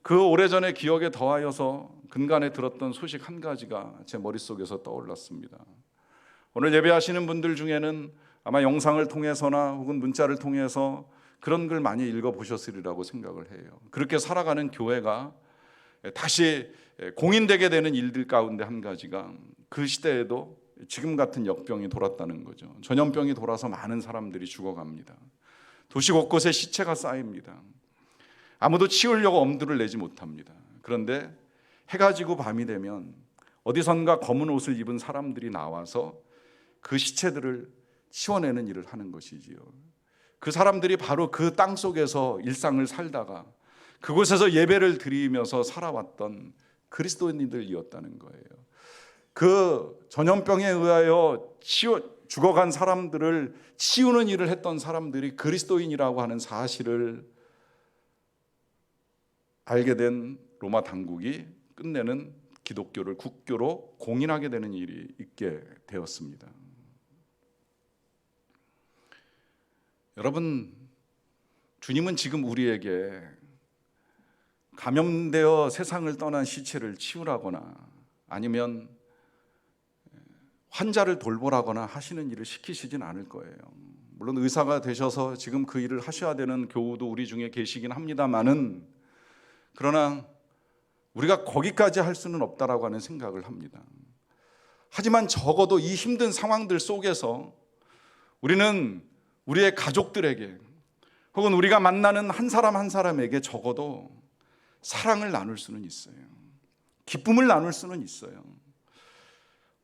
그 오래전의 기억에 더하여서 근간에 들었던 소식 한 가지가 제 머릿속에서 떠올랐습니다. 오늘 예배하시는 분들 중에는 아마 영상을 통해서나 혹은 문자를 통해서 그런 글 많이 읽어보셨으리라고 생각을 해요. 그렇게 살아가는 교회가 다시 공인되게 되는 일들 가운데 한 가지가 그 시대에도 지금 같은 역병이 돌았다는 거죠. 전염병이 돌아서 많은 사람들이 죽어갑니다. 도시 곳곳에 시체가 쌓입니다. 아무도 치우려고 엄두를 내지 못합니다. 그런데 해가 지고 밤이 되면 어디선가 검은 옷을 입은 사람들이 나와서 그 시체들을 치워내는 일을 하는 것이지요. 그 사람들이 바로 그 땅 속에서 일상을 살다가 그곳에서 예배를 드리면서 살아왔던 그리스도인들이었다는 거예요. 그 전염병에 의하여 죽어간 사람들을 치우는 일을 했던 사람들이 그리스도인이라고 하는 사실을 알게 된 로마 당국이 끝내는 기독교를 국교로 공인하게 되는 일이 있게 되었습니다. 여러분, 주님은 지금 우리에게 감염되어 세상을 떠난 시체를 치우라거나 아니면 환자를 돌보라거나 하시는 일을 시키시진 않을 거예요. 물론 의사가 되셔서 지금 그 일을 하셔야 되는 교우도 우리 중에 계시긴 합니다만은, 그러나 우리가 거기까지 할 수는 없다라고 하는 생각을 합니다. 하지만 적어도 이 힘든 상황들 속에서 우리는 우리의 가족들에게 혹은 우리가 만나는 한 사람 한 사람에게 적어도 사랑을 나눌 수는 있어요. 기쁨을 나눌 수는 있어요.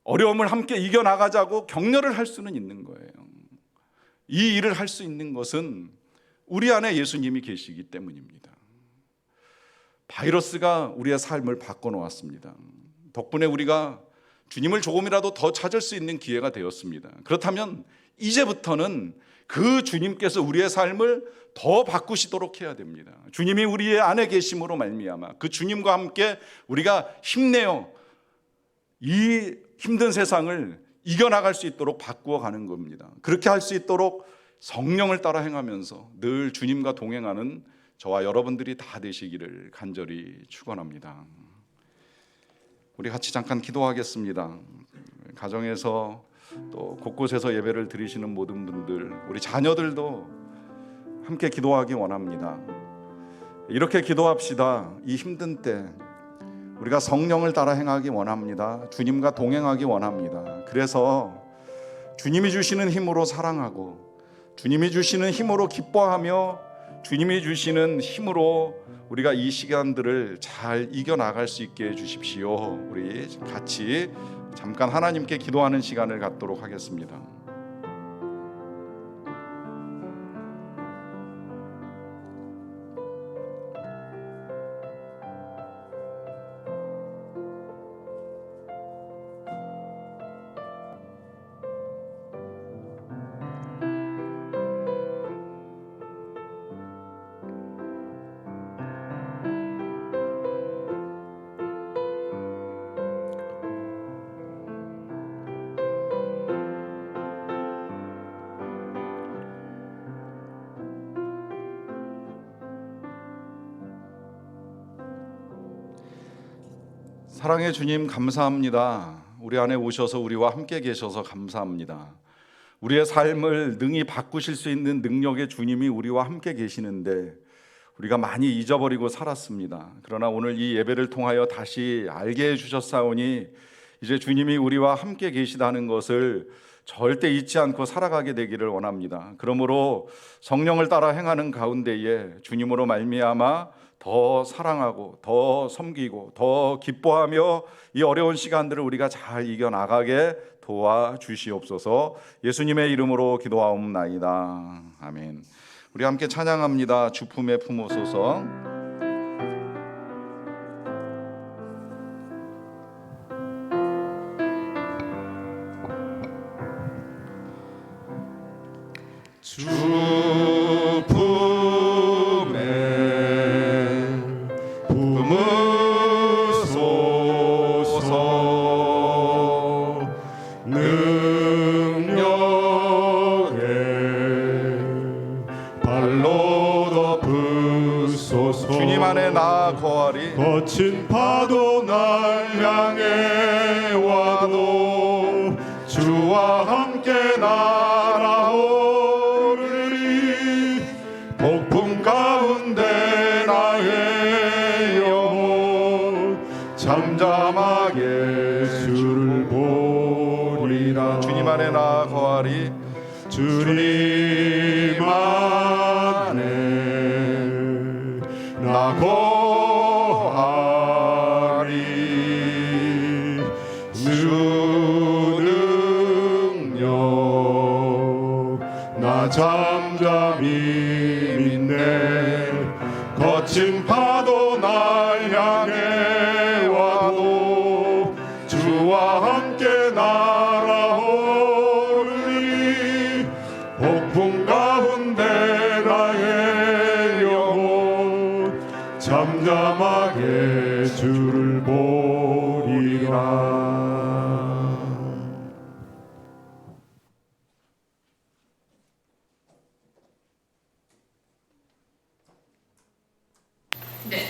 어려움을 함께 이겨나가자고 격려를 할 수는 있는 거예요. 이 일을 할 수 있는 것은 우리 안에 예수님이 계시기 때문입니다. 바이러스가 우리의 삶을 바꿔놓았습니다. 덕분에 우리가 주님을 조금이라도 더 찾을 수 있는 기회가 되었습니다. 그렇다면 이제부터는 그 주님께서 우리의 삶을 더 바꾸시도록 해야 됩니다. 주님이 우리의 안에 계심으로 말미암아 그 주님과 함께 우리가 힘내어 이 힘든 세상을 이겨나갈 수 있도록 바꾸어 가는 겁니다. 그렇게 할 수 있도록 성령을 따라 행하면서 늘 주님과 동행하는 저와 여러분들이 다 되시기를 간절히 축원합니다. 우리 같이 잠깐 기도하겠습니다. 가정에서 또 곳곳에서 예배를 드리시는 모든 분들, 우리 자녀들도 함께 기도하기 원합니다. 이렇게 기도합시다. 이 힘든 때 우리가 성령을 따라 행하기 원합니다. 주님과 동행하기 원합니다. 그래서 주님이 주시는 힘으로 사랑하고 주님이 주시는 힘으로 기뻐하며 주님이 주시는 힘으로 우리가 이 시간들을 잘 이겨나갈 수 있게 해주십시오. 우리 같이 잠깐 하나님께 기도하는 시간을 갖도록 하겠습니다. 사랑의 주님, 감사합니다. 우리 안에 오셔서 우리와 함께 계셔서 감사합니다. 우리의 삶을 능히 바꾸실 수 있는 능력의 주님이 우리와 함께 계시는데 우리가 많이 잊어버리고 살았습니다. 그러나 오늘 이 예배를 통하여 다시 알게 해주셨사오니 이제 주님이 우리와 함께 계시다는 것을 절대 잊지 않고 살아가게 되기를 원합니다. 그러므로 성령을 따라 행하는 가운데에 주님으로 말미암아 더 사랑하고 더 섬기고 더 기뻐하며 이 어려운 시간들을 우리가 잘 이겨나가게 도와주시옵소서. 예수님의 이름으로 기도하옵나이다. 아멘. 우리 함께 찬양합니다. 주 품에 품으소서. 주 품에 품으소서. 능력의 발로 덮으소서. 주님 안에 나 거하리. 거친 파도 날 향해 와도 주와 함께 날아오르리. 잠잠하게 주를 보리라. 주님 안에 나 거하리. 주님 안에 나 거하리. 주 능력 나 잠잠히 믿네. 거친 파도 날 향해 와도 주와 함께 날아오르니. 폭풍 가운데 나의 영혼 잠잠하게 주를 보리라. 네.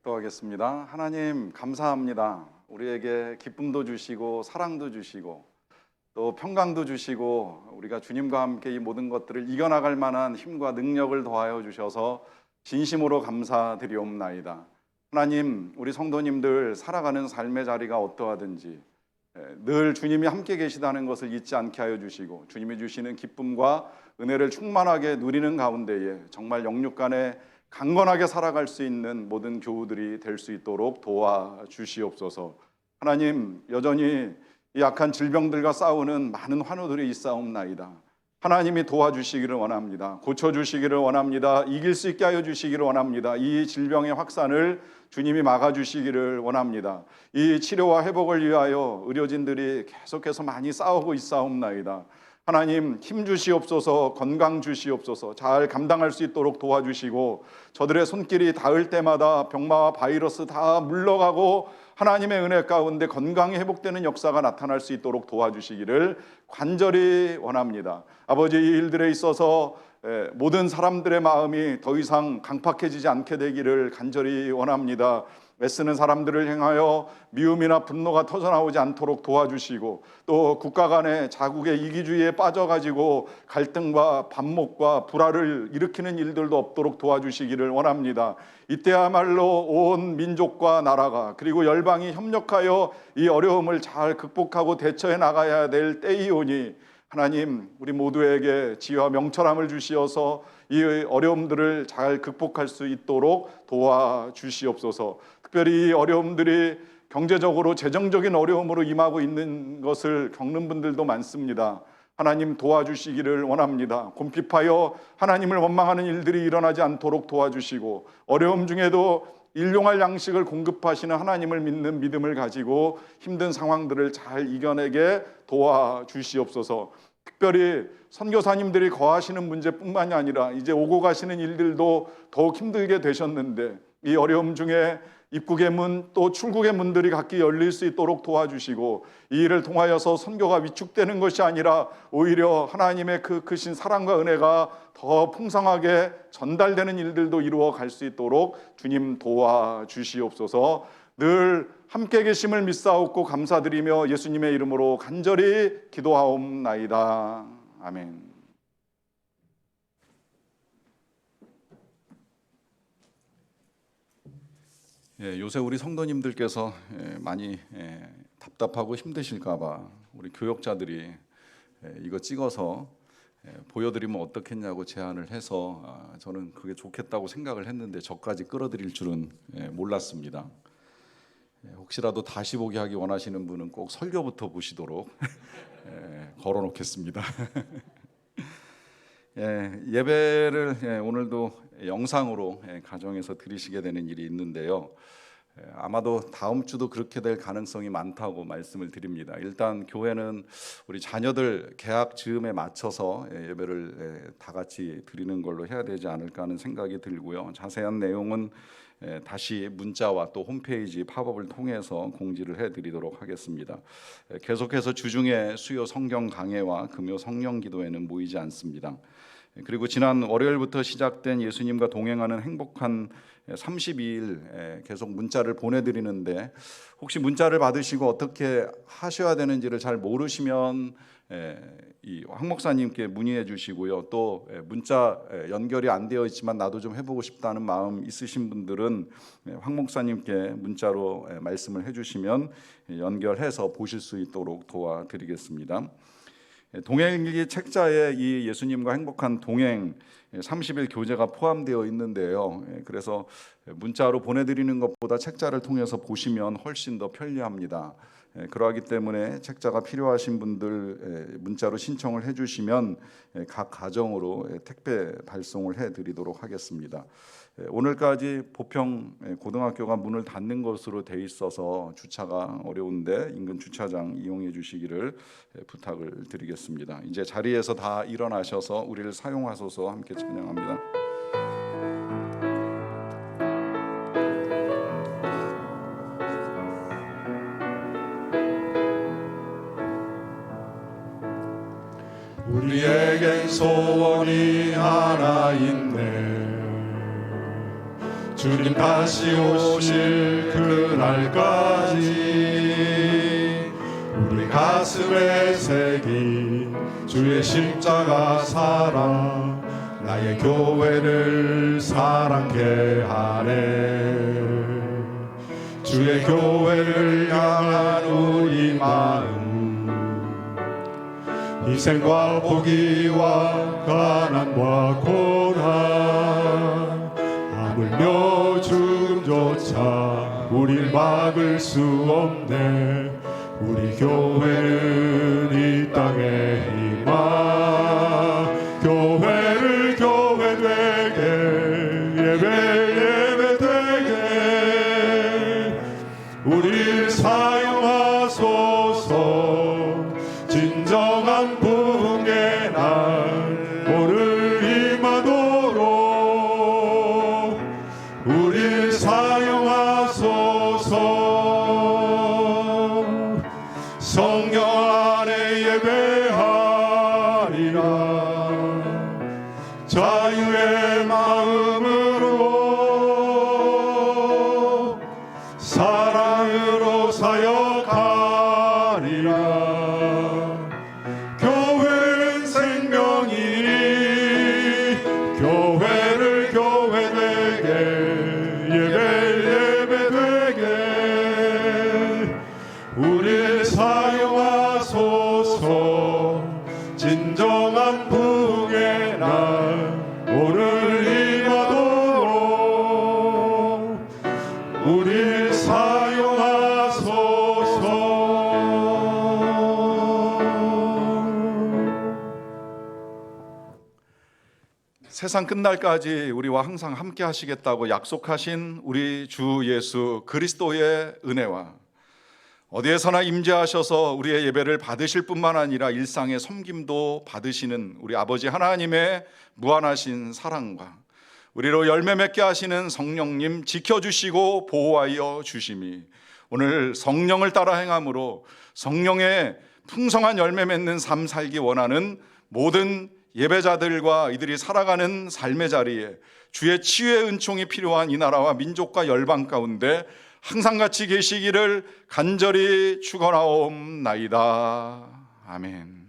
또 하겠습니다. 하나님 감사합니다. 우리에게 기쁨도 주시고 사랑도 주시고 또 평강도 주시고 우리가 주님과 함께 이 모든 것들을 이겨나갈 만한 힘과 능력을 더하여 주셔서 진심으로 감사드리옵나이다. 하나님, 우리 성도님들 살아가는 삶의 자리가 어떠하든지 늘 주님이 함께 계시다는 것을 잊지 않게 하여 주시고 주님이 주시는 기쁨과 은혜를 충만하게 누리는 가운데에 정말 영육간에 강건하게 살아갈 수 있는 모든 교우들이 될 수 있도록 도와주시옵소서. 하나님, 여전히 이 약한 질병들과 싸우는 많은 환우들이 있사옵나이다. 하나님이 도와주시기를 원합니다. 고쳐주시기를 원합니다. 이길 수 있게 하여 주시기를 원합니다. 이 질병의 확산을 주님이 막아주시기를 원합니다. 이 치료와 회복을 위하여 의료진들이 계속해서 많이 싸우고 있사옵나이다. 하나님 힘 주시옵소서, 건강 주시옵소서, 잘 감당할 수 있도록 도와주시고 저들의 손길이 닿을 때마다 병마와 바이러스 다 물러가고 하나님의 은혜 가운데 건강이 회복되는 역사가 나타날 수 있도록 도와주시기를 간절히 원합니다. 아버지, 이 일들에 있어서 모든 사람들의 마음이 더 이상 강팍해지지 않게 되기를 간절히 원합니다. 애쓰는 사람들을 향하여 미움이나 분노가 터져나오지 않도록 도와주시고 또 국가 간의 자국의 이기주의에 빠져가지고 갈등과 반목과 불화를 일으키는 일들도 없도록 도와주시기를 원합니다. 이때야말로 온 민족과 나라가 그리고 열방이 협력하여 이 어려움을 잘 극복하고 대처해 나가야 될 때이오니 하나님, 우리 모두에게 지혜와 명철함을 주시어서 이 어려움들을 잘 극복할 수 있도록 도와주시옵소서. 특별히 이 어려움들이 경제적으로 재정적인 어려움으로 임하고 있는 것을 겪는 분들도 많습니다. 하나님 도와주시기를 원합니다. 곰핍하여 하나님을 원망하는 일들이 일어나지 않도록 도와주시고 어려움 중에도 일용할 양식을 공급하시는 하나님을 믿는 믿음을 가지고 힘든 상황들을 잘 이겨내게 도와주시옵소서. 특별히 선교사님들이 거하시는 문제뿐만이 아니라 이제 오고 가시는 일들도 더욱 힘들게 되셨는데 이 어려움 중에 입국의 문 또 출국의 문들이 각기 열릴 수 있도록 도와주시고 이 일을 통하여서 선교가 위축되는 것이 아니라 오히려 하나님의 그 크신 사랑과 은혜가 더 풍성하게 전달되는 일들도 이루어 갈 수 있도록 주님 도와주시옵소서. 늘 함께 계심을 믿사옵고 감사드리며 예수님의 이름으로 간절히 기도하옵나이다. 아멘. 요새 우리 성도님들께서 많이 답답하고 힘드실까봐 우리 교역자들이 이거 찍어서 보여드리면 어떻겠냐고 제안을 해서 저는 그게 좋겠다고 생각을 했는데 저까지 끌어들일 줄은 몰랐습니다. 혹시라도 다시 보기 하기 원하시는 분은 꼭 설교부터 보시도록 걸어놓겠습니다. 예배를 오늘도 영상으로 가정에서 드리시게 되는 일이 있는데요. 아마도 다음 주도 그렇게 될 가능성이 많다고 말씀을 드립니다. 일단 교회는 우리 자녀들 개학 즈음에 맞춰서 예배를 다 같이 드리는 걸로 해야 되지 않을까 하는 생각이 들고요. 자세한 내용은 다시 문자와 또 홈페이지 팝업을 통해서 공지를 해드리도록 하겠습니다. 계속해서 주중에 수요 성경 강해와 금요 성령 기도회는 모이지 않습니다. 그리고 지난 월요일부터 시작된 예수님과 동행하는 행복한 32일 계속 문자를 보내드리는데 혹시 문자를 받으시고 어떻게 하셔야 되는지를 잘 모르시면 이 황 목사님께 문의해 주시고요. 또 문자 연결이 안 되어 있지만 나도 좀 해보고 싶다는 마음 있으신 분들은 황 목사님께 문자로 말씀을 해주시면 연결해서 보실 수 있도록 도와드리겠습니다. 동행일기 책자에 이 예수님과 행복한 동행 30일 교재가 포함되어 있는데요. 그래서 문자로 보내드리는 것보다 책자를 통해서 보시면 훨씬 더 편리합니다. 그러하기 때문에 책자가 필요하신 분들 문자로 신청을 해주시면 각 가정으로 택배 발송을 해드리도록 하겠습니다. 오늘까지 보평 고등학교가 문을 닫는 것으로 돼 있어서 주차가 어려운데 인근 주차장 이용해 주시기를 부탁을 드리겠습니다. 이제 자리에서 다 일어나셔서 우리를 사용하소서 함께 찬양합니다. 우리에겐 소원이 하나 있네. 주님 다시 오실 그날까지 우리 가슴에 새긴 주의 십자가 사랑 나의 교회를 사랑케 하네. 주의 교회를 향한 우리 마음 희생과 포기와 가난과 고난 하물며 죽음조차 우릴 막을 수 없네. 우리 교회는 이 땅의 희망 우릴 사용하소서. 진정한 부흥의 날 오늘 임하도록 우릴 사용하소서. 성령 안에 예배하리라. 자유의 마음으로 사랑으로 사역하리라. 교회는 생명이니 교회를 교회되게 예배를 예배되게 우릴 사용하소서. 진정한 부흥의 날 오늘 임하도록 우릴 사용하소서. 세상 끝날까지 우리와 항상 함께 하시겠다고 약속하신 우리 주 예수 그리스도의 은혜와 어디에서나 임재하셔서 우리의 예배를 받으실 뿐만 아니라 일상의 섬김도 받으시는 우리 아버지 하나님의 무한하신 사랑과 우리로 열매 맺게 하시는 성령님 지켜주시고 보호하여 주심이 오늘 성령을 따라 행함으로 성령의 풍성한 열매 맺는 삶 살기 원하는 모든 예배자들과 이들이 살아가는 삶의 자리에 주의 치유의 은총이 필요한 이 나라와 민족과 열방 가운데 항상 같이 계시기를 간절히 축원하옵나이다. 아멘.